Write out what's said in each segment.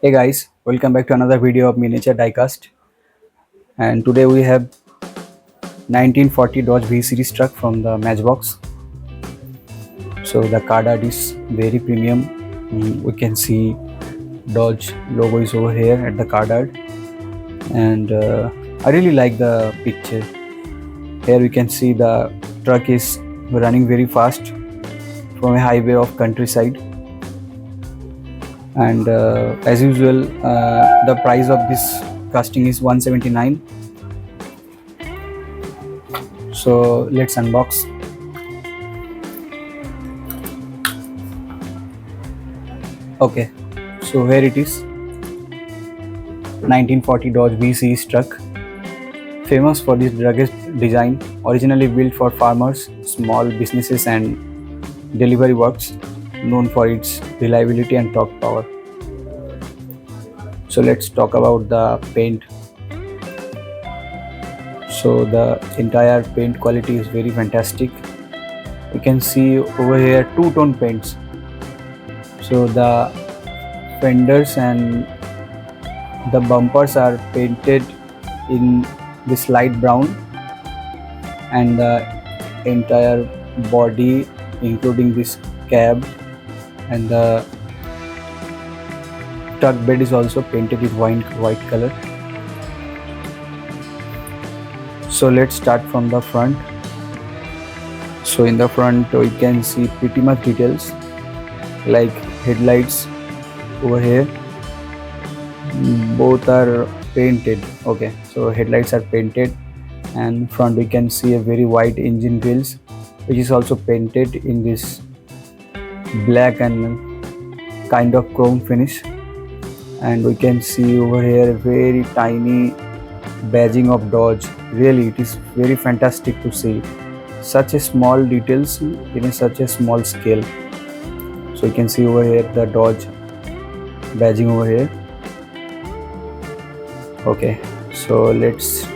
Hey guys, welcome back to another video of miniature diecast. And today we have 1940 Dodge V series truck from the Matchbox. So the card art is very premium. We can see Dodge logo is over here at the card art, and I really like the picture. Here we can see the truck is running very fast from a highway of countryside. And as usual, the price of this casting is 179. So let's unbox. Okay, so here it is, 1940 Dodge V series truck, famous for this rugged design, originally built for farmers, small businesses and delivery works, known for its reliability and torque power. So let's talk about the paint. So the entire paint quality is very fantastic. You can see over here two-tone paints. So the fenders and the bumpers are painted in this light brown, and the entire body, including this cab and the truck bed, is also painted with white color. So let's start from the front. So in the front we can see pretty much details like headlights over here. Both are painted. Okay, so headlights are painted, and front we can see a very white engine grills, which is also painted in this black and kind of chrome finish. And we can see over here a very tiny badging of Dodge. Really, it is very fantastic to see such a small details in such a small scale. So you can see over here the Dodge badging over here. Okay, so let's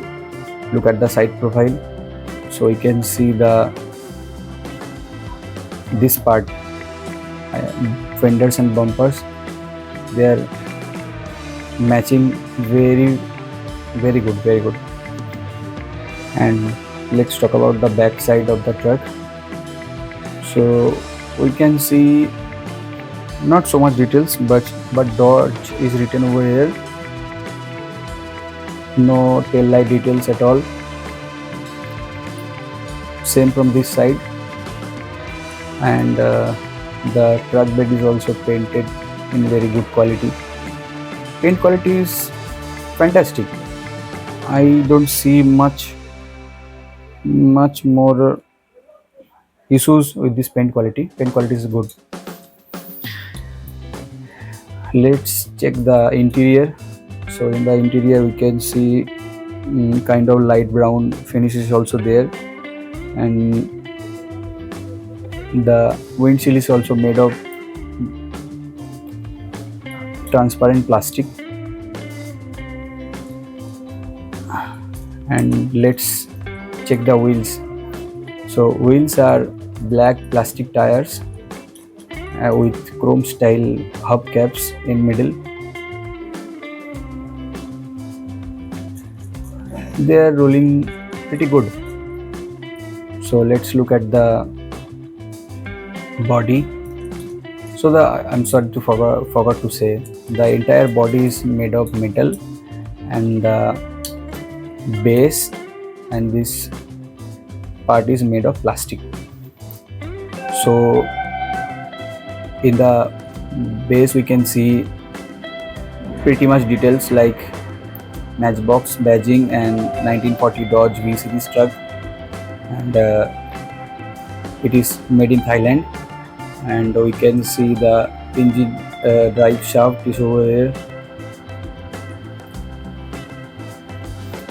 look at the side profile. So you can see this part, fenders and bumpers, they are matching very good. And let's talk about the back side of the truck. So we can see not so much details, but Dodge is written over here. No tail light details at all. Same from this side. And the truck bed is also painted in very good quality. Paint quality is fantastic. I don't see much more issues with this paint quality. Paint quality is good. Let's check the interior. So in the interior we can see kind of light brown finish is also there, and the windshield is also made of transparent plastic. And let's check the wheels. So wheels are black plastic tires with chrome style hubcaps in middle. They are rolling pretty good. So let's look at the body. So I'm sorry to forgot to say, the entire body is made of metal, and the base and this part is made of plastic. So in the base we can see pretty much details like Matchbox badging and 1940 Dodge V series truck, and it is made in Thailand. And we can see the engine drive shaft is over here.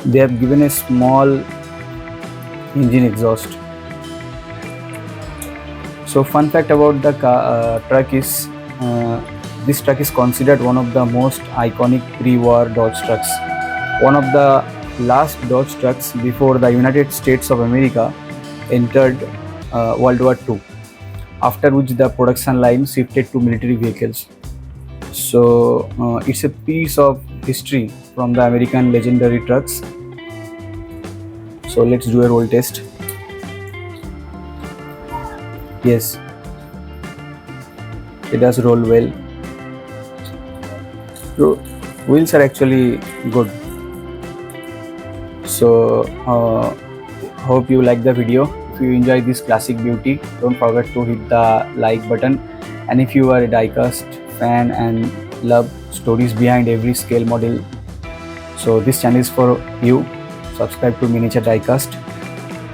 They have given a small engine exhaust. So fun fact about the truck is this truck is considered one of the most iconic pre-war Dodge trucks. One of the last Dodge trucks before the United States of America entered World War II, after which the production line shifted to military vehicles. So it's a piece of history from the American legendary trucks. So let's do a roll test. Yes, it does roll well. So wheels are actually good. So hope you like the video. If you enjoy this classic beauty, don't forget to hit the like button. And if you are a diecast fan and love stories behind every scale model, so this channel is for you. Subscribe to Miniature Diecast.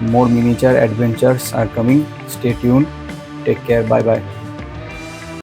More miniature adventures are coming. Stay tuned. Take care. Bye bye.